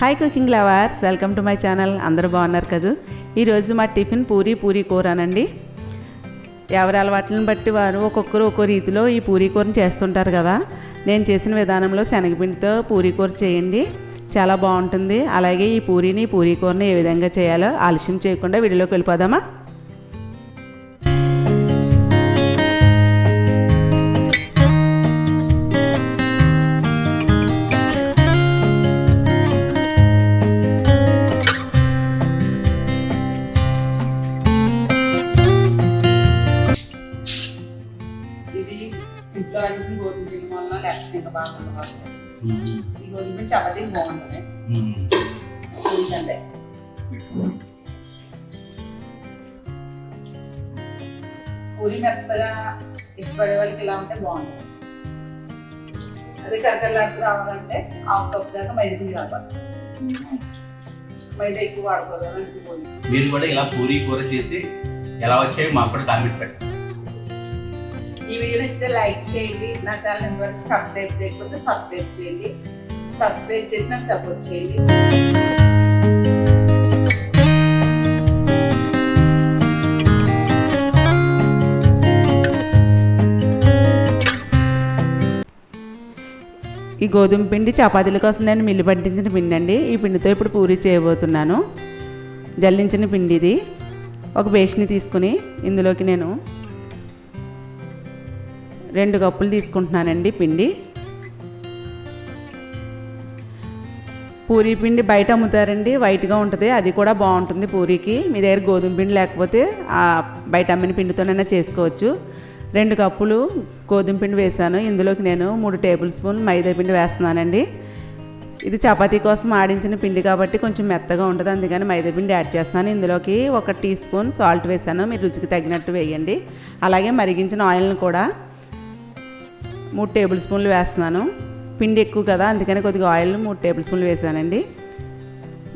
Hi cooking lovers, welcome to my channel. అందరూ బాగున్నారు కదా. ఈరోజు మా టిఫిన్ పూరీ కూరనండి. ఎవరి అలవాట్లను బట్టి వారు ఒక్కొక్కరు ఒక్కో రీతిలో ఈ పూరీ కూరని చేస్తుంటారు కదా. నేను చేసిన విధానంలో శనగపిండితో పూరీ కూర చేయండి, చాలా బాగుంటుంది. అలాగే ఈ పూరీ కూరని ఏ విధంగా చేయాలో ఆలస్యం చేయకుండా వీడియోలోకి వెళ్ళిపోదామా. ఇంట్లో అన్ని గోధుమ పిండి వల్ల లేకపోతే ఇంకా బాగా వస్తాయి. ఈ గోధుమ పిండి చపాతీ బాగుంటుంది. పూరి మెత్తగా ఇష్టపడే వాళ్ళకి ఇలా ఉంటే బాగుంటుంది. అదే కరకరలాంటి రావాలంటే హాఫ్ కప్ దాకా మైదా పిండి కావాలి. మైదా ఎక్కువ వాడకూడదు. మీరు కూడా ఇలా పూరీ కూర చేసి ఎలా వచ్చాయో మాకు కూడా కామెంట్ పెట్టండి. ఈ వీడియో నచ్చితే లైక్ చేయండి. నా ఛానల్ ఇంతవరకు సబ్స్క్రైబ్ చేయకపోతే సబ్స్క్రైబ్ చేయండి. సబ్స్క్రైబ్ చేసి నాకు సపోర్ట్ చేయండి. ఈ గోధుమ పిండి చపాతీల కోసం నేను మిల్లు పట్టించిన పిండి అండి. ఈ పిండితో ఇప్పుడు పూరీ చేయబోతున్నాను. జల్లించిన పిండి ఇది. ఒక బేస్ని తీసుకుని ఇందులోకి నేను 2 కప్పులు తీసుకుంటున్నానండి పిండి. పూరీ పిండి బయట అమ్ముతారండి, వైట్గా ఉంటుంది, అది కూడా బాగుంటుంది పూరీకి. మీ దగ్గర గోధుమ పిండి లేకపోతే బయట అమ్మిన పిండితోనైనా చేసుకోవచ్చు. 2 కప్పులు గోధుమ పిండి వేసాను. ఇందులోకి నేను 3 టేబుల్ స్పూన్ మైదా పిండి వేస్తున్నానండి. ఇది చపాతీ కోసం ఆడించిన పిండి కాబట్టి కొంచెం మెత్తగా ఉంటుంది, అందుకని మైదా పిండి యాడ్ చేస్తున్నాను. ఇందులోకి 1 టీ స్పూన్ సాల్ట్ వేసాను, మీరు రుచికి తగినట్టు వేయండి. అలాగే మరిగించిన ఆయిల్ని కూడా 3 టేబుల్ స్పూన్లు వేస్తున్నాను. పిండి ఎక్కువ కదా, అందుకని కొద్దిగా ఆయిల్ 3 టేబుల్ స్పూన్లు వేసానండి.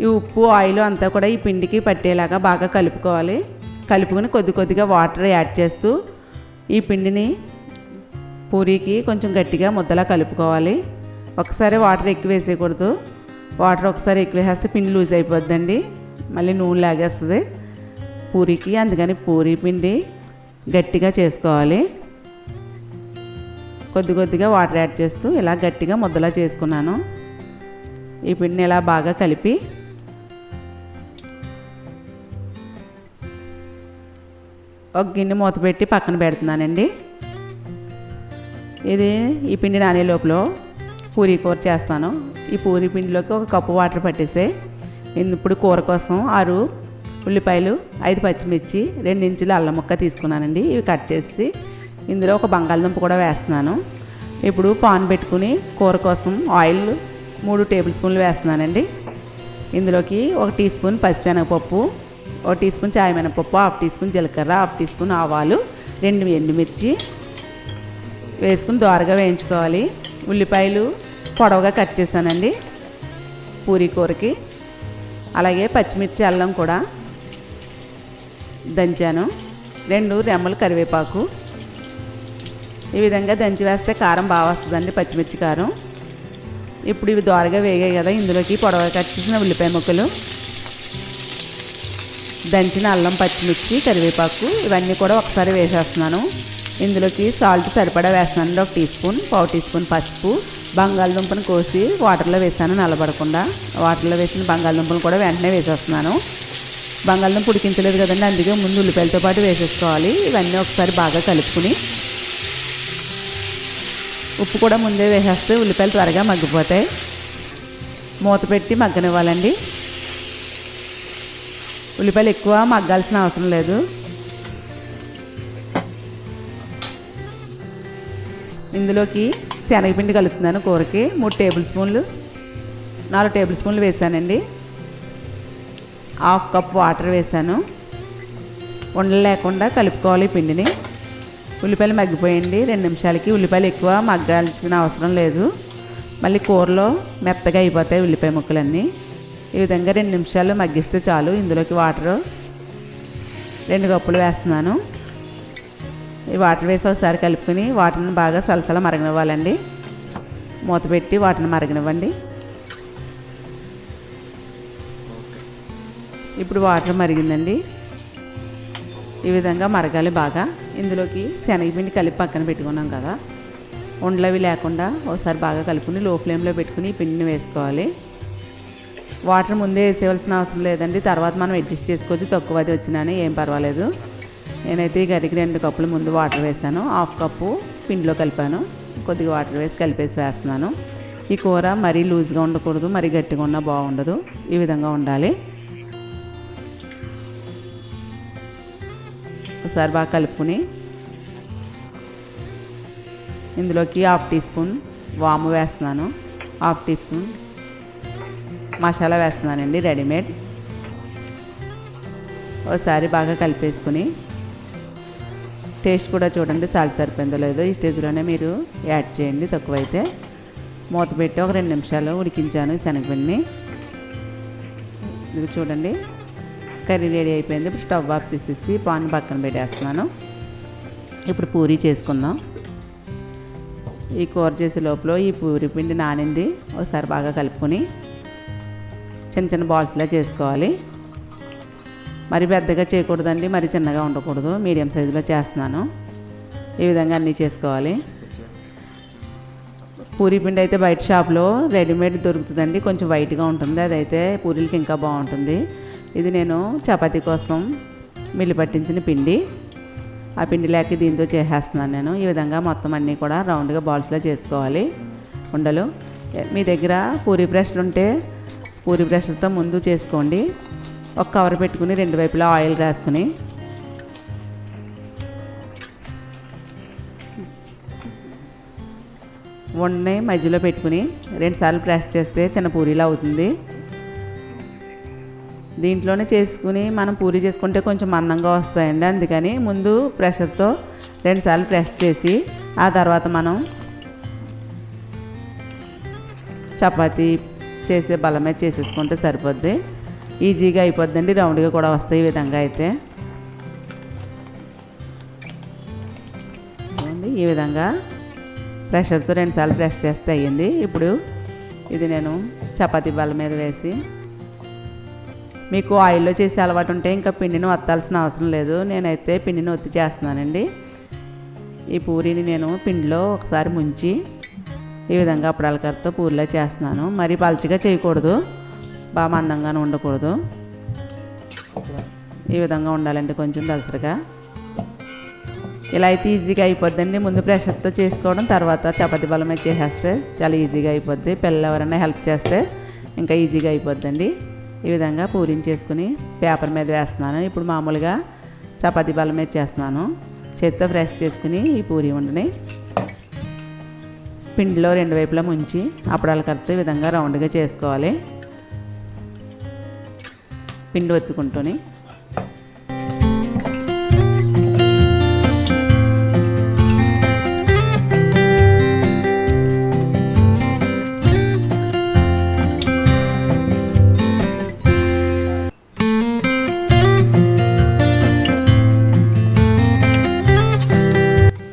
ఈ ఉప్పు ఆయిల్ అంతా కూడా ఈ పిండికి పట్టేలాగా బాగా కలుపుకోవాలి. కలుపుకొని కొద్దిగా వాటర్ యాడ్ చేస్తూ ఈ పిండిని పూరీకి కొంచెం గట్టిగా ముద్దలా కలుపుకోవాలి. ఒకసారి వాటర్ ఎక్కువ వేసేయకూడదు. వాటర్ ఒకసారి ఎక్కువ వేసేస్తే పిండి లూజ్ అయిపోద్దండి, మళ్ళీ నూనె లాగేస్తుంది పూరీకి. అందుకని పూరీ పిండి గట్టిగా చేసుకోవాలి. కొద్దిగా వాటర్ యాడ్ చేస్తూ ఇలా గట్టిగా ముద్దలా చేసుకున్నాను. ఈ పిండిని ఇలా బాగా కలిపి ఒక గిన్నె మూత పెట్టి పక్కన పెడుతున్నానండి. ఈ పిండి నానే లోపల పూరీ కూర చేస్తాను. ఈ పూరీ పిండిలోకి 1 కప్పు వాటర్ పట్టేసే. ఇప్పుడు కూర కోసం 6 ఉల్లిపాయలు, 5 పచ్చిమిర్చి, 2 ఇంచుల అల్లం ముక్క తీసుకున్నానండి. ఇవి కట్ చేసి ఇందులో ఒక బంగాళదుంప కూడా వేస్తున్నాను. ఇప్పుడు పాన్ పెట్టుకుని కూర కోసం ఆయిల్ 3 టేబుల్ స్పూన్లు వేస్తున్నానండి. ఇందులోకి 1 టీ స్పూన్ పచ్చిశనగపప్పు, 1 టీ స్పూన్ చాయమినపప్పు, 1/2 టీ స్పూన్ జీలకర్ర, 1/2 టీ స్పూన్ ఆవాలు, 2 ఎండుమిర్చి వేసుకుని దోరగా వేయించుకోవాలి. ఉల్లిపాయలు పొడవుగా కట్ చేశానండి పూరీ కూరకి. అలాగే పచ్చిమిర్చి, అల్లం కూడా దంచాను. 2 రెమ్మలు కరివేపాకు. ఈ విధంగా దంచి వేస్తే కారం బాగా వస్తుందండి, పచ్చిమిర్చి కారం. ఇప్పుడు ఇవి దోరగా వేగాయి కదా, ఇందులోకి పొడవుగా కట్ చేసిన ఉల్లిపాయ ముక్కలు, దంచిన అల్లం, పచ్చిమిర్చి, కరివేపాకు ఇవన్నీ కూడా ఒకసారి వేసేస్తున్నాను. ఇందులోకి సాల్ట్ సరిపడా వేస్తున్నాను. 1 టీ స్పూన్, 1/2 టీ స్పూన్ పసుపు. బంగాళదుంపను కోసి వాటర్లో వేసాను నల్లబడకుండా. వాటర్లో వేసిన బంగాళదుంపను కూడా వెంటనే వేసేస్తున్నాను. బంగాళదుంప ఉడికించలేదు కదండి, అందుకే ముందు ఉల్లిపాయలతో పాటు వేసేసుకోవాలి. ఇవన్నీ ఒకసారి బాగా కలుపుకుని ఉప్పు కూడా ముందే వేసేస్తే ఉల్లిపాయలు త్వరగా మగ్గిపోతాయి. మూత పెట్టి మగ్గనివ్వాలండి. ఉల్లిపాయలు ఎక్కువ మగ్గాల్సిన అవసరం లేదు. ఇందులోకి శనగపిండి కలుపుతున్నాను కూరకి. 3 టేబుల్ స్పూన్లు, 4 టేబుల్ స్పూన్లు వేసానండి. 1/2 కప్ వాటర్ వేసాను. ఉండలు లేకుండా కలుపుకోవాలి పిండిని. ఉల్లిపాయలు మగ్గిపోయండి 2 నిమిషాలకి. ఉల్లిపాయలు ఎక్కువ మగ్గాల్సిన అవసరం లేదు, మళ్ళీ కూరలో మెత్తగా అయిపోతాయి ఉల్లిపాయ ముక్కలన్నీ. ఈ విధంగా 2 నిమిషాలు మగ్గిస్తే చాలు. ఇందులోకి వాటర్ 2 కప్పులు వేస్తున్నాను. ఈ వాటర్ వేసి ఒకసారి కలుపుకొని వాటర్ని బాగా సలసల మరగనివ్వాలండి. మూత పెట్టి వాటర్ని మరగనివ్వండి. ఇప్పుడు వాటర్ మరిగిందండి. ఈ విధంగా మరగాలి బాగా. ఇందులోకి శనగపిండి కలిపి పక్కన పెట్టుకున్నాం కదా, ఉండలు అవి లేకుండా ఒకసారి బాగా కలుపుకుని లో ఫ్లేమ్లో పెట్టుకుని ఈ పిండిని వేసుకోవాలి. వాటర్ ముందే వేసేవలసిన అవసరం లేదండి, తర్వాత మనం అడ్జస్ట్ చేసుకోవచ్చు. తక్కువ అది వచ్చినా ఏం పర్వాలేదు. నేనైతే ఈ గరికి 2 కప్పులు ముందు వాటర్ వేసాను, 1/2 కప్పు పిండిలో కలిపాను. కొద్దిగా వాటర్ వేసి కలిపేసి వేస్తున్నాను. ఈ కూర మరీ లూజ్గా ఉండకూడదు, మరీ గట్టిగా ఉన్నా బాగుండదు. ఈ విధంగా ఉండాలి. ఒకసారి బాగా కలుపుకుని ఇందులోకి 1/2 టీ స్పూన్ వాము వేస్తున్నాను, 1/2 టీ స్పూన్ మసాలా వేస్తున్నానండి రెడీమేడ్. ఒకసారి బాగా కలిపేసుకుని టేస్ట్ కూడా చూడండి సాల్ట్ సరిపోయిందో లేదో. ఈ స్టేజ్లోనే మీరు యాడ్ చేయండి, తక్కువైతే. మూత పెట్టి ఒక 2 నిమిషాలు ఉడికించాను ఈ శనగపిండిని. ఇది చూడండి కర్రీ రెడీ అయిపోయింది. ఇప్పుడు స్టవ్ ఆఫ్ చేసేసి పాన్ పక్కన పెట్టేస్తున్నాను. ఇప్పుడు పూరీ చేసుకుందాం. ఈ కూర చేసే లోపల ఈ పూరీ పిండి నానింది. ఒకసారి బాగా కలుపుకొని చిన్న చిన్న బాల్స్లా చేసుకోవాలి. మరి పెద్దగా చేయకూడదండి, మరి చిన్నగా ఉండకూడదు. మీడియం సైజులో చేస్తున్నాను. ఈ విధంగా అన్నీ చేసుకోవాలి. పూరీ పిండి అయితే బయట షాప్లో రెడీమేడ్ దొరుకుతుందండి, కొంచెం వైట్గా ఉంటుంది. అదైతే పూరీలకి ఇంకా బాగుంటుంది. ఇది నేను చపాతీ కోసం మిల్లి పట్టించిన పిండి. ఆ పిండి లేక దీంతో చేసేస్తున్నాను నేను. ఈ విధంగా మొత్తం అన్నీ కూడా రౌండ్గా బాల్స్లో చేసుకోవాలి ఉండలు. మీ దగ్గర పూరీ బ్రష్లు ఉంటే పూరీ బ్రష్లతో ముందు చేసుకోండి. ఒక కవర్ పెట్టుకుని 2 వైపులా ఆయిల్ రాసుకుని ఉండని మధ్యలో పెట్టుకుని 2 సార్లు ప్రెస్ చేస్తే చిన్న పూరీలా అవుతుంది. దీంట్లోనే చేసుకుని మనం పూరీ చేసుకుంటే కొంచెం మందంగా వస్తాయండి. అందుకని ముందు ప్రెషర్తో 2 సార్లు ప్రెస్ చేసి ఆ తర్వాత మనం చపాతీ చేసే బలమే చేసేసుకుంటే సరిపోద్ది. ఈజీగా అయిపోద్దండి, రౌండ్గా కూడా వస్తాయి. ఈ విధంగా అయితే ఈ విధంగా ప్రెషర్తో 2 సార్లు ప్రెస్ చేస్తే అయ్యింది. ఇప్పుడు ఇది నేను చపాతీ బల్ల మీద వేసి, మీకు ఆయిల్లో చేసే అలవాటు ఉంటే ఇంకా పిండిని వత్తాల్సిన అవసరం లేదు. నేనైతే పిండిని ఒత్తి చేస్తున్నానండి. ఈ పూరీని నేను పిండిలో ఒకసారి ముంచి ఈ విధంగా అప్పడాల కర్రతో పూరిలా చేస్తున్నాను. మరీ పల్చగా చేయకూడదు, బాగా మందంగానే ఉండకూడదు. ఈ విధంగా ఉండాలండి, కొంచెం దలసరిగా. ఇలా అయితే ఈజీగా అయిపోద్దండి. ముందు ప్రెషర్తో చేసుకోవడం, తర్వాత చపాతీ బల్ల మీద చేసేస్తే చాలా ఈజీగా అయిపోద్ది. పిల్లలు ఎవరైనా హెల్ప్ చేస్తే ఇంకా ఈజీగా అయిపోద్దండి. ఈ విధంగా పూరీని చేసుకుని పేపర్ మీద వేస్తున్నాను. ఇప్పుడు మామూలుగా చపాతీ బల్ల మీద చేస్తున్నాను. చేత్తో ప్రెస్ చేసుకుని ఈ పూరీ ఉండని పిండిలో 2 వైపులా ముంచి అప్పడాల కర్రతో ఈ విధంగా రౌండ్గా చేసుకోవాలి. పిండి ఒత్తుకుంటూని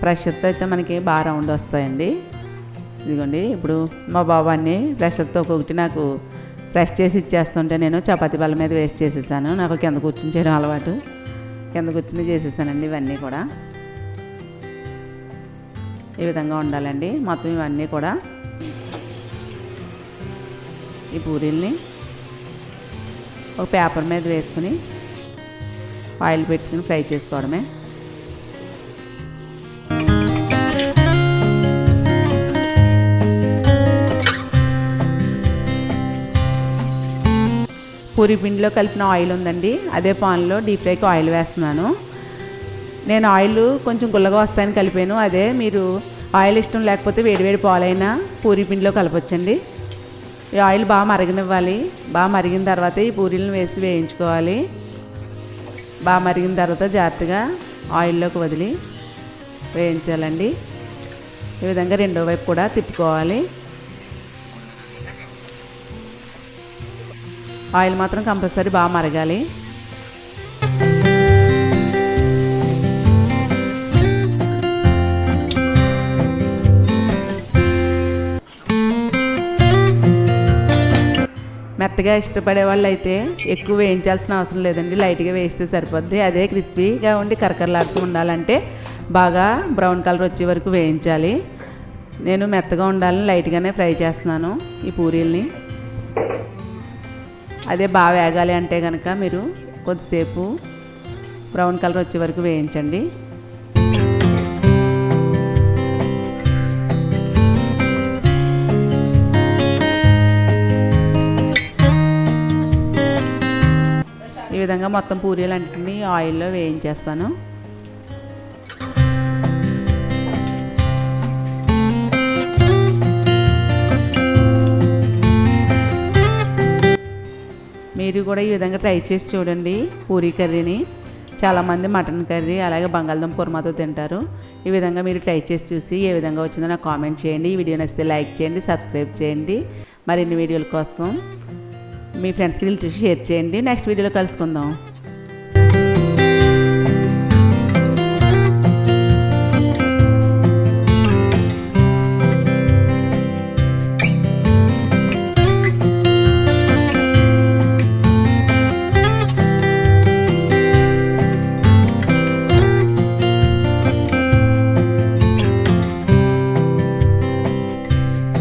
ప్రెషర్తో అయితే మనకి బాగా రౌండ్ వస్తాయండి. ఇదిగోండి ఇప్పుడు మా బాబు అన్నీ ప్రెషర్తో ఒక్కొక్కటి నాకు ప్రెస్ చేసి ఇచ్చేస్తుంటే నేను చపాతీ బల్ల మీద వేస్ట్ చేసేసాను. నాకు కింద కూర్చుని చేయడం అలవాటు, కింద కూర్చుని చేసేసానండి. ఇవన్నీ కూడా ఈ విధంగా ఉండాలండి. మొత్తం ఇవన్నీ కూడా ఈ పూరీల్ని ఒక పేపర్ మీద వేసుకుని ఆయిల్ పెట్టుకుని ఫ్రై చేసుకోవడమే. పూరీ పిండిలో కలిపిన ఆయిల్ ఉందండి, అదే పాన్లో డీప్ ఫ్రైకి ఆయిల్ వేస్తున్నాను. నేను ఆయిల్ కొంచెం గుల్లగా వస్తాయని కలిపాను. అదే మీరు ఆయిల్ ఇష్టం లేకపోతే వేడివేడి పాలైనా పూరీ పిండిలో కలపొచ్చండి. ఈ ఆయిల్ బాగా మరగనివ్వాలి. బాగా మరిగిన తర్వాత ఈ పూరీలను వేసి వేయించుకోవాలి. బాగా మరిగిన తర్వాత జాగ్రత్తగా ఆయిల్లోకి వదిలి వేయించాలండి. ఈ విధంగా రెండో వైపు కూడా తిప్పుకోవాలి. ఆయిల్ మాత్రం కంపల్సరీ బాగా మరగాలి. మెత్తగా మెత్తగా ఇష్టపడే వాళ్ళు అయితే ఎక్కువ వేయించాల్సిన అవసరం లేదండి, లైట్గా వేస్తే సరిపోద్ది. అదే క్రిస్పీగా ఉండి కరకరలాడుతూ ఉండాలంటే బాగా బ్రౌన్ కలర్ వచ్చే వరకు వేయించాలి. నేను మెత్తగా ఉండాలని లైట్గానే ఫ్రై చేస్తున్నాను ఈ పూరీల్ని. అదే బాగా వేగాలి అంటే కనుక మీరు కొద్దిసేపు బ్రౌన్ కలర్ వచ్చే వరకు వేయించండి. ఈ విధంగా మొత్తం పూరీలన్నింటినీ ఆయిల్లో వేయించేస్తాను. మీరు కూడా ఈ విధంగా ట్రై చేసి చూడండి పూరీ కర్రీని. చాలామంది మటన్ కర్రీ అలాగే బంగాళదుంప కుర్మాతో తింటారు. ఈ విధంగా మీరు ట్రై చేసి చూసి ఏ విధంగా వచ్చిందో నాకు కామెంట్ చేయండి. ఈ వీడియో నచ్చితే లైక్ చేయండి, సబ్స్క్రైబ్ చేయండి. మరిన్ని వీడియోల కోసం మీ ఫ్రెండ్స్కి షేర్ చేయండి. నెక్స్ట్ వీడియోలో కలుసుకుందాం.